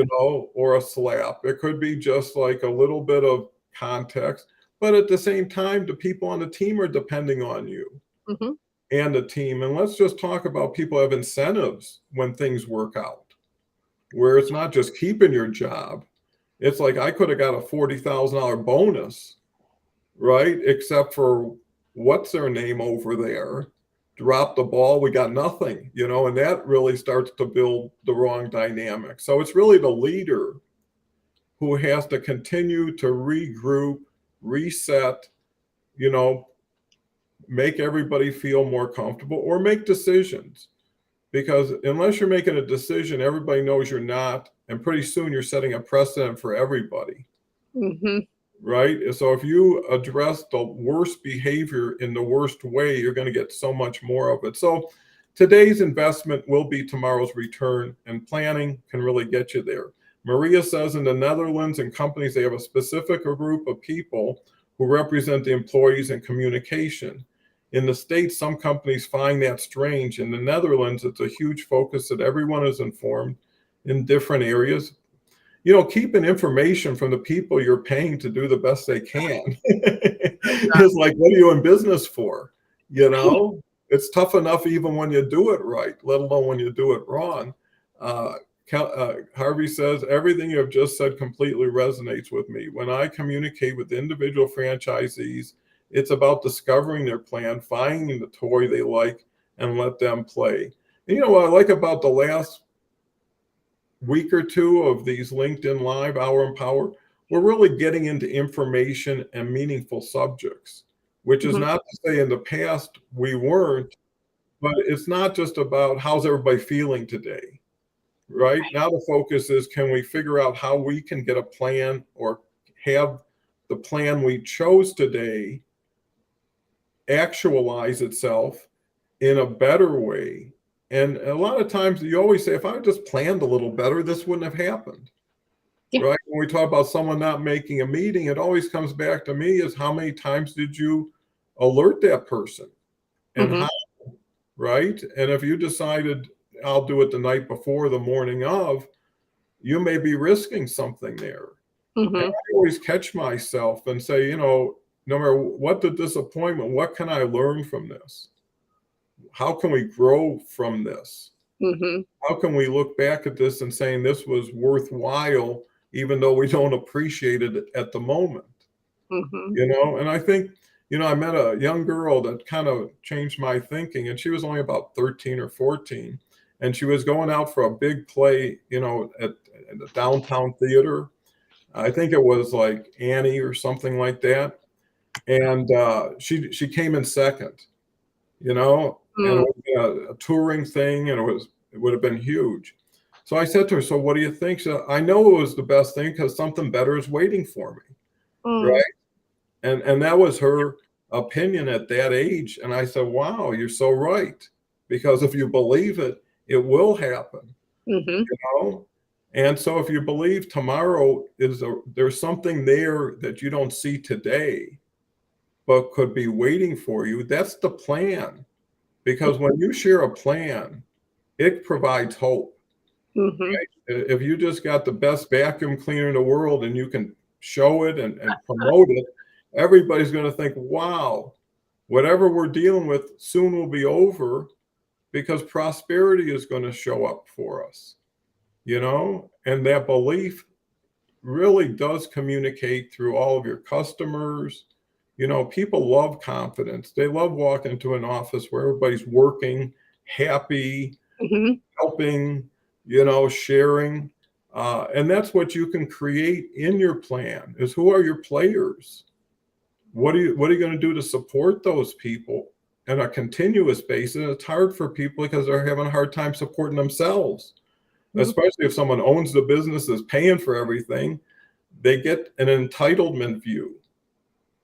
Or a slap. It could be just like a little bit of context, but at the same time, the people on the team are depending on you. And the team. And let's just talk about people have incentives when things work out, where it's not just keeping your job. It's like, I could have got a $40,000 bonus, right? Except for what's their name over there, dropped the ball, we got nothing, and that really starts to build the wrong dynamic. So it's really the leader who has to continue to regroup, reset, make everybody feel more comfortable, or make decisions. Because unless you're making a decision, everybody knows you're not. And pretty soon you're setting a precedent for everybody. Right? So if you address the worst behavior in the worst way, you're going to get so much more of it. So today's investment will be tomorrow's return, and planning can really get you there. Maria says in the Netherlands and companies, they have a specific group of people who represent the employees in communication. In the States, some companies find that strange. In the Netherlands, it's a huge focus that everyone is informed in different areas. Keeping information from the people you're paying to do the best they can is like, what are you in business for? It's tough enough even when you do it right, let alone when you do it wrong. Harvey says, everything you have just said completely resonates with me. When I communicate with individual franchisees, it's about discovering their plan, finding the toy they like, and let them play. And what I like about the last week or two of these LinkedIn Live, Hour Empower, we're really getting into information and meaningful subjects, which is not to say in the past we weren't, but it's not just about how's everybody feeling today, right? Now the focus is, can we figure out how we can get a plan or have the plan we chose today actualize itself in a better way. And a lot of times you always say, if I just planned a little better, this wouldn't have happened. Right? When we talk about someone not making a meeting, it always comes back to me is, how many times did you alert that person? And how, right? And if you decided, I'll do it the night before, the morning of, you may be risking something there. And I always catch myself and say, no matter what the disappointment, what can I learn from this? How can we grow from this? Mm-hmm. How can we look back at this and saying this was worthwhile, even though we don't appreciate it at the moment? Mm-hmm. And I think, I met a young girl that kind of changed my thinking, and she was only about 13 or 14, and she was going out for a big play, at the downtown theater. I think it was like Annie or something like that. And she came in second, and it was a touring thing, and it would have been huge. So I said to her, "So what do you think?" She said, "I know it was the best thing because something better is waiting for me." Mm-hmm. Right. And that was her opinion at that age. And I said, "Wow, you're so right. Because if you believe it, it will happen." Mm-hmm. know? And so if you believe tomorrow there's something there that you don't see today, but could be waiting for you, that's the plan. Because when you share a plan, it provides hope. Mm-hmm. If you just got the best vacuum cleaner in the world and you can show it and promote it, everybody's going to think, wow, whatever we're dealing with soon will be over because prosperity is going to show up for us, and that belief really does communicate through all of your customers. People love confidence. They love walking into an office where everybody's working, happy, Mm-hmm. helping, sharing. And that's what you can create in your plan is who are your players? What are you going to do to support those people on a continuous basis? And it's hard for people because they're having a hard time supporting themselves, especially if someone owns the business, is paying for everything. They get an entitlement view.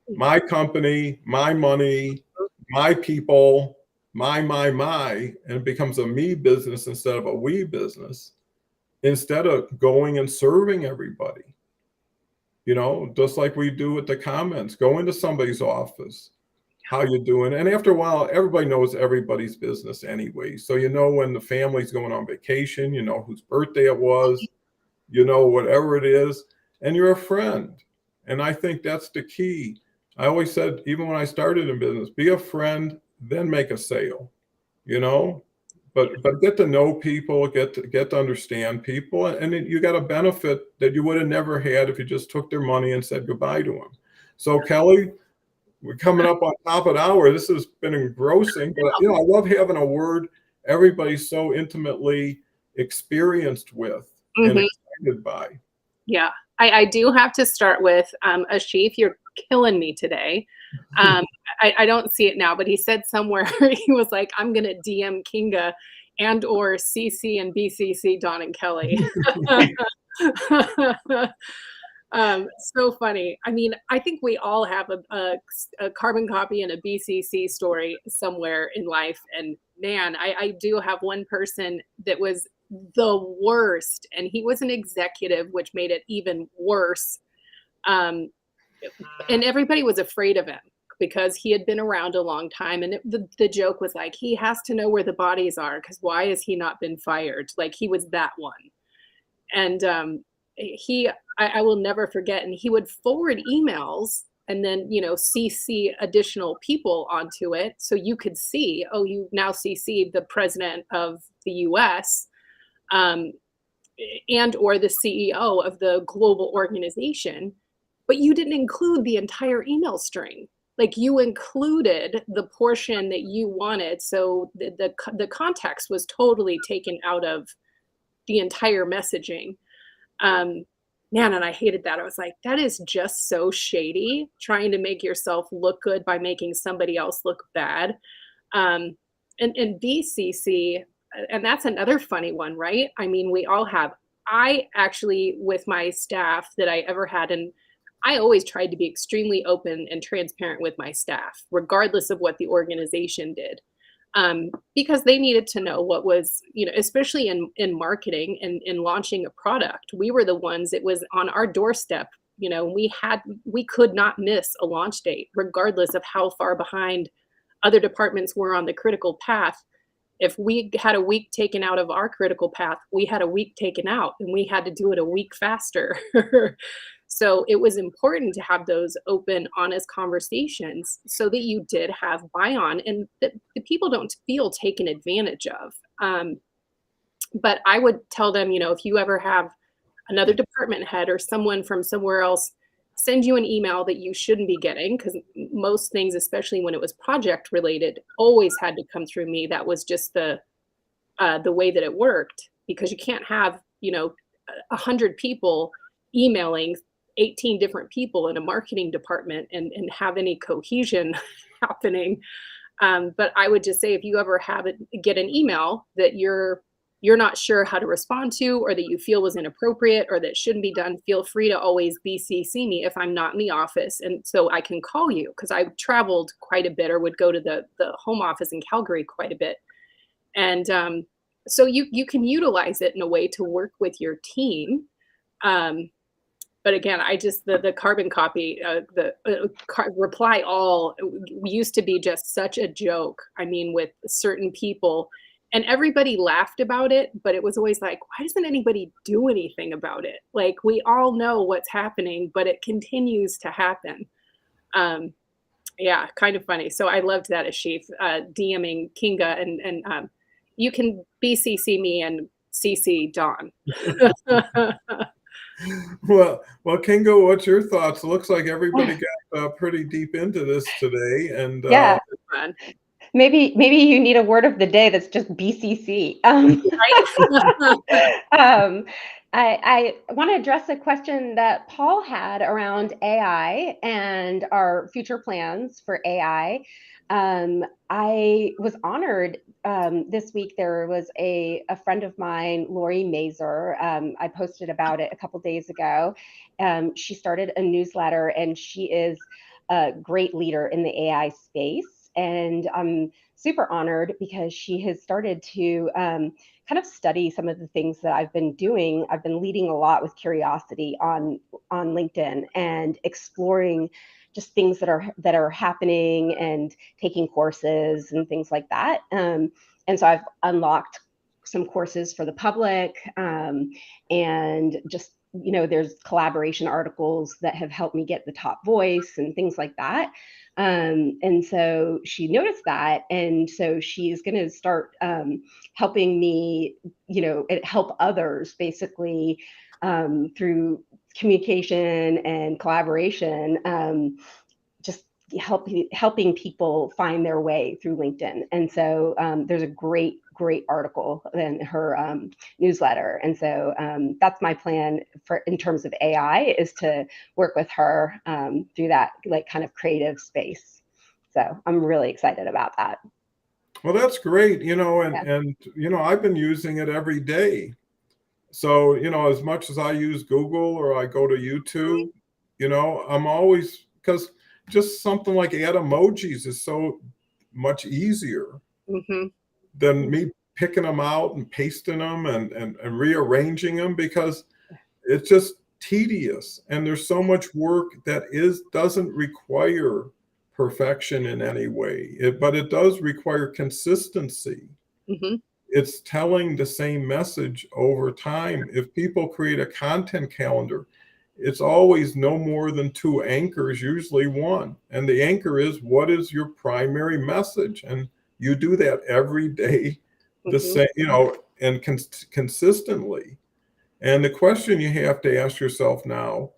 My company, my money, my people, my, and it becomes a me business instead of a we business, instead of going and serving everybody. Just like we do with the comments, go into somebody's office, how you doing? And after a while, everybody knows everybody's business anyway. So when the family's going on vacation, whose birthday it was, whatever it is, and you're a friend. And I think that's the key. I always said, even when I started in business, be a friend, then make a sale, but get to know people, get to understand people, and you got a benefit that you would have never had if you just took their money and said goodbye to them. So Kelly, we're coming up on top of the hour. This has been engrossing, but I love having a word everybody's so intimately experienced with and Mm-hmm. excited by. Yeah, I do have to start with Ashif. You're killing me today. I don't see it now, but he said somewhere he was like, "I'm gonna DM Kinga and or CC and BCC Don and Kelly." So funny. I mean, I think we all have a carbon copy and a BCC story somewhere in life. And man, I do have one person that was the worst, and he was an executive, which made it even worse. And everybody was afraid of him because he had been around a long time. And the joke was like, he has to know where the bodies are because why has he not been fired? Like he was that one. And I will never forget. And he would forward emails and then, CC additional people onto it. So you could see, oh, you now CC the president of the US and or the CEO of the global organization, but you didn't include the entire email string. Like you included the portion that you wanted. So the context was totally taken out of the entire messaging. Man, and I hated that. I was like, that is just so shady, trying to make yourself look good by making somebody else look bad. And BCC, and that's another funny one, right? I mean, we all have. I actually, with my staff that I ever had, and I always tried to be extremely open and transparent with my staff, regardless of what the organization did. Because they needed to know what was, especially in marketing and in launching a product. We were the ones that was on our doorstep. We could not miss a launch date, regardless of how far behind other departments were on the critical path. If we had a week taken out of our critical path, we had a week taken out, and we had to do it a week faster. So it was important to have those open, honest conversations so that you did have buy-on and that the people don't feel taken advantage of. But I would tell them, if you ever have another department head or someone from somewhere else send you an email that you shouldn't be getting, because most things, especially when it was project related, always had to come through me. That was just the way that it worked, because you can't have 100 people emailing 18 different people in a marketing department and have any cohesion happening. But I would just say, if you ever get an email that you're not sure how to respond to, or that you feel was inappropriate or that shouldn't be done, feel free to always BCC me if I'm not in the office. And so I can call you, because I traveled quite a bit or would go to the home office in Calgary quite a bit. And so you can utilize it in a way to work with your team. But again, the carbon copy, reply all used to be just such a joke. I mean, with certain people, and everybody laughed about it, but it was always like, why doesn't anybody do anything about it? Like, we all know what's happening, but it continues to happen. Yeah, kind of funny. So I loved that, Ashif, DMing Kinga, and you can BCC me and CC Dawn. Well, Kinga, what's your thoughts? It looks like everybody got pretty deep into this today, and yeah, maybe you need a word of the day that's just BCC. I want to address a question that Paul had around AI and our future plans for AI. I was honored this week. There was a friend of mine, Lori Mazer. I posted about it a couple days ago. She started a newsletter, and she is a great leader in the AI space. And I'm super honored because she has started to kind of study some of the things that I've been doing. I've been leading a lot with curiosity on LinkedIn and exploring just things that are happening and taking courses and things like that. And so I've unlocked some courses for the public, and just, there's collaboration articles that have helped me get the top voice and things like that. And so she noticed that. And so she's going to start helping me, help others basically through communication and collaboration, just helping people find their way through LinkedIn. And so there's a great article in her newsletter. And so that's my plan in terms of AI, is to work with her through that kind of creative space. So I'm really excited about that. Well, that's great, and I've been using it every day. So, as much as I use Google or I go to YouTube, I'm always, because just something like add emojis is so much easier than me picking them out and pasting them and rearranging them, because it's just tedious. And there's so much work that doesn't require perfection in any way, but it does require consistency. It's telling the same message over time. If people create a content calendar, it's always no more than 2 anchors, usually 1. And the anchor is, what is your primary message? And you do that every day, the same, and consistently. And the question you have to ask yourself now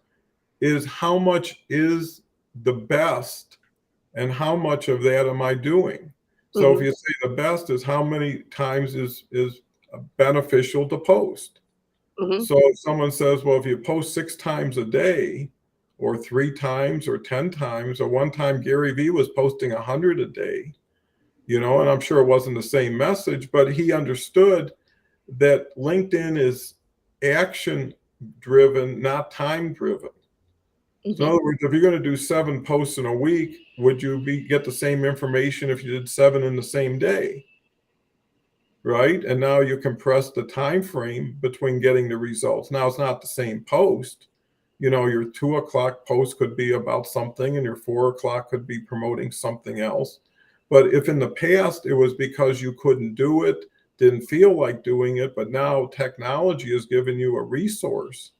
is, how much is the best and how much of that am I doing? So if you say the best is, how many times is beneficial to post? So if someone says, well, if you post 6 times a day, or 3 times or 10 times, or one time Gary Vee was posting 100 a day, and I'm sure it wasn't the same message, but he understood that LinkedIn is action driven, not time driven. So in other words, if you're going to do 7 posts in a week, would you get the same information if you did 7 in the same day? Right? And now you compress the time frame between getting the results. Now it's not the same post. Your 2 o'clock post could be about something, and your 4 o'clock could be promoting something else. But if in the past it was because you couldn't do it, didn't feel like doing it, but now technology has given you a resource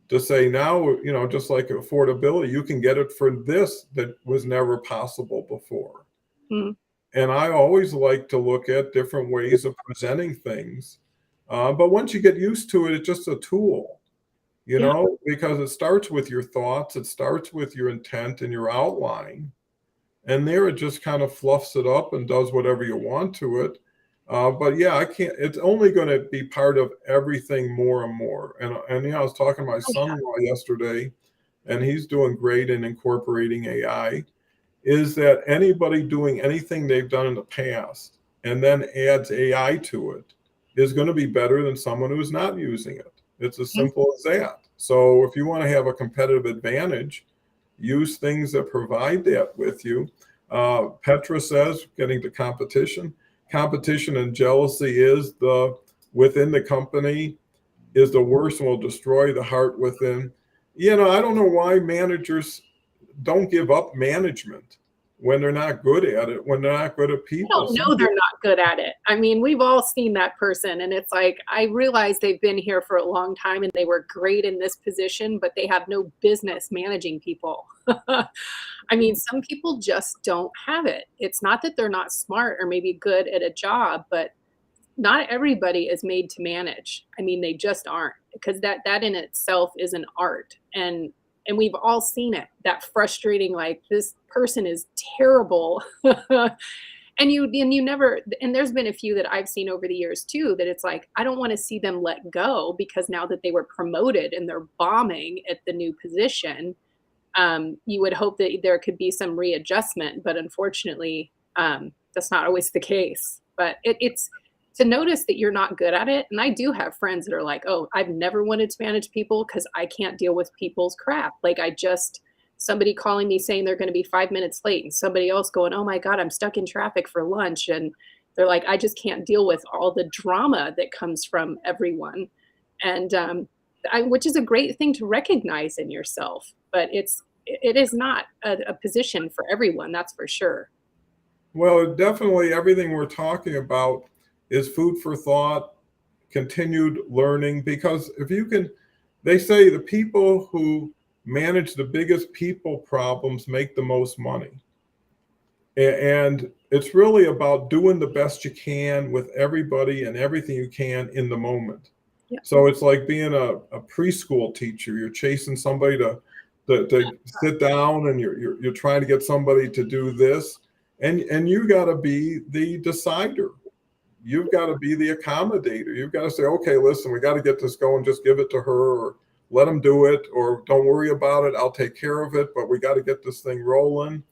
to say now, you know, just like affordability, you can get it for this that was never possible before. Mm. And I always like to look at different ways of presenting things. But once you get used to it, it's just a tool, you Yeah. know, because it starts with your thoughts, it starts with your intent and your outline. And there it just kind of fluffs it up and does whatever you want to it. But yeah, I can't, it's only going to be part of everything more and more. And yeah, I was talking to my Oh, yeah. son-in-law yesterday, and he's doing great in incorporating AI. Is that anybody doing anything they've done in the past and then adds AI to it is going to be better than someone who's not using it. It's as Mhm. simple as that. So if you want to have a competitive advantage, use things that provide that with you. Petra says, getting to competition, competition and jealousy is the within the company is the worst and will destroy the heart within. You know, I don't know why managers don't give up management when they're not good at it, when they're not good at I people. don't know they're not good at it. I mean, we've all seen that person, and it's like, I realize they've been here for a long time and they were great in this position, but they have no business managing people. I mean, some people just don't have it. It's not that they're not smart or maybe good at a job, but not everybody is made to manage. I mean, they just aren't, because that in itself is an art. And we've all seen it. That frustrating, like, this person is terrible. And you never, and there's been a few that I've seen over the years too, that it's like, I don't want to see them let go, because now that they were promoted and they're bombing at the new position, you would hope that there could be some readjustment, but unfortunately, that's not always the case. But it's to notice that you're not good at it. And I do have friends that are like, oh, I've never wanted to manage people because I can't deal with people's crap. Like, somebody calling me saying they're going to be 5 minutes late, and somebody else going, oh my God, I'm stuck in traffic for lunch. And they're like, I just can't deal with all the drama that comes from everyone. And which is a great thing to recognize in yourself, but it is not a position for everyone, that's for sure. Well, definitely everything we're talking about is food for thought, continued learning, because if you can, they say the people who manage the biggest people problems make the most money. And it's really about doing the best you can with everybody and everything you can in the moment. Yeah. So it's like being a preschool teacher. You're chasing somebody to sit down, and you're trying to get somebody to do this. And you got to be the decider. You've got to be the accommodator. You've got to say, okay, listen, we got to get this going. Just give it to her, or let them do it, or don't worry about it. I'll take care of it. But we got to get this thing rolling,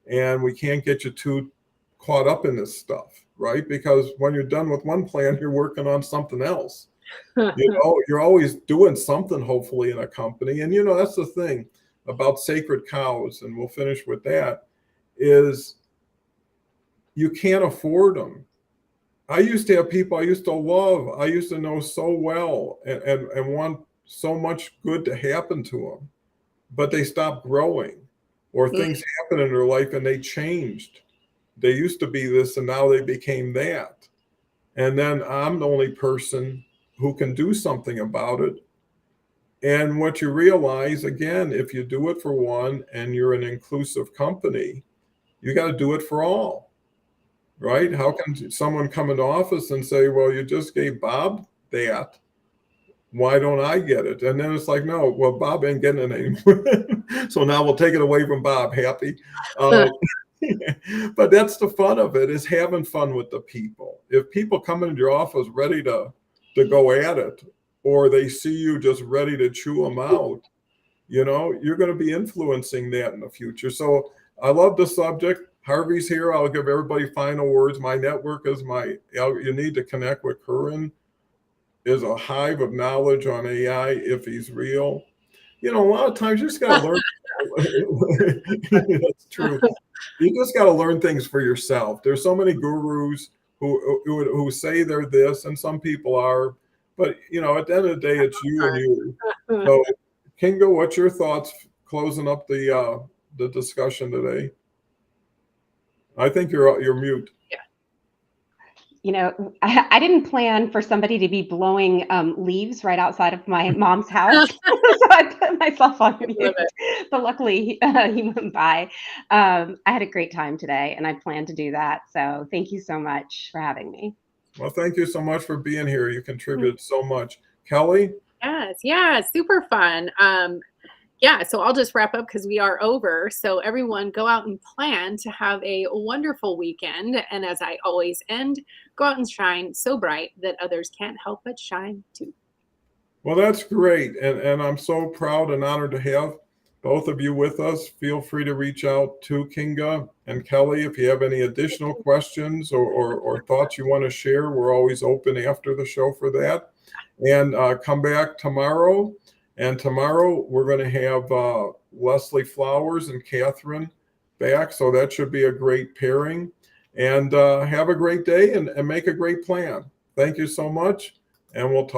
and we can't get you too caught up in this stuff, right? Because when you're done with one plan, you're working on something else. You know, you're always doing something, hopefully, in a company. And, you know, that's the thing about sacred cows, and we'll finish with that, is you can't afford them. I used to have people I used to love, I used to know so well, and want so much good to happen to them, but they stopped growing, or Mm. things happened in their life and they changed. They used to be this and now they became that. And then I'm the only person who can do something about it. And what you realize, again, if you do it for one and you're an inclusive company, you got to do it for all, right? How can someone come into office and say, well, you just gave Bob that, why don't I get it? And then it's like, no, well, Bob ain't getting it anymore. So now we'll take it away from Bob. Happy. But that's the fun of it, is having fun with the people. If people come into your office ready to go at it, or they see you just ready to chew them out, you know, you're going to be influencing that in the future. So I love the subject. Harvey's here. I'll give everybody final words. My network is you need to connect with Curran. Is a hive of knowledge on AI if he's real. You know, a lot of times you just got to learn. That's true. You just got to learn things for yourself. There's so many gurus who say they're this, and some people are, but you know, at the end of the day, it's you and you. So, Kinga, what's your thoughts closing up the discussion today? I think you're mute. I didn't plan for somebody to be blowing leaves right outside of my mom's house. So I put myself on I love mute, it. but luckily he went by. I had a great time today, and I plan to do that. So thank you so much for having me. Well, thank you so much for being here. You contributed so much. Kelly? Yes, yeah, super fun. Yeah, so I'll just wrap up because we are over. So everyone go out and plan to have a wonderful weekend. And as I always end, go out and shine so bright that others can't help but shine too. Well, that's great. And I'm so proud and honored to have both of you with us. Feel free to reach out to Kinga and Kelly if you have any additional questions or thoughts you want to share. We're always open after the show for that. And come back tomorrow. And tomorrow we're going to have Leslie Flowers and Catherine back. So that should be a great pairing. And have a great day and make a great plan. Thank you so much. And we'll talk.